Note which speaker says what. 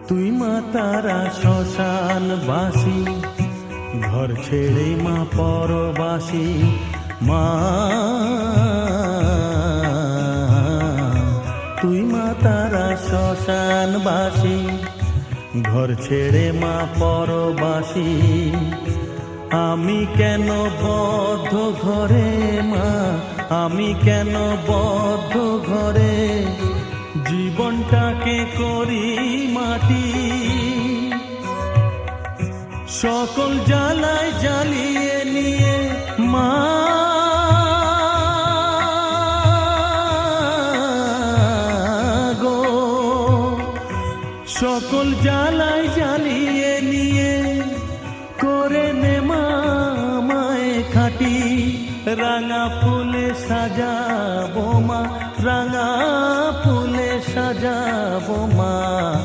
Speaker 1: তুই মা তারা শ্মশানবাসী, ঘর ছেড়ে মা পরবাসী। মা তুই মা তারা শ্মশানবাসী, ঘর ছেড়ে মা পরবাসী। আমি কেন বদ্ধ ঘরে মা, আমি কেন বদ্ধ ঘরে, জীবনটাকে করি মাটি। সকল জ্বালায় জ্বালিয়ে নিয়ে মা গো, সকল জ্বালায় জ্বালিয়ে নিয়ে করে নে মা মায়ে খাটি। রাঙা ফুলে সাজাবো মা, রাঙা ফুলে সাজাবো মা।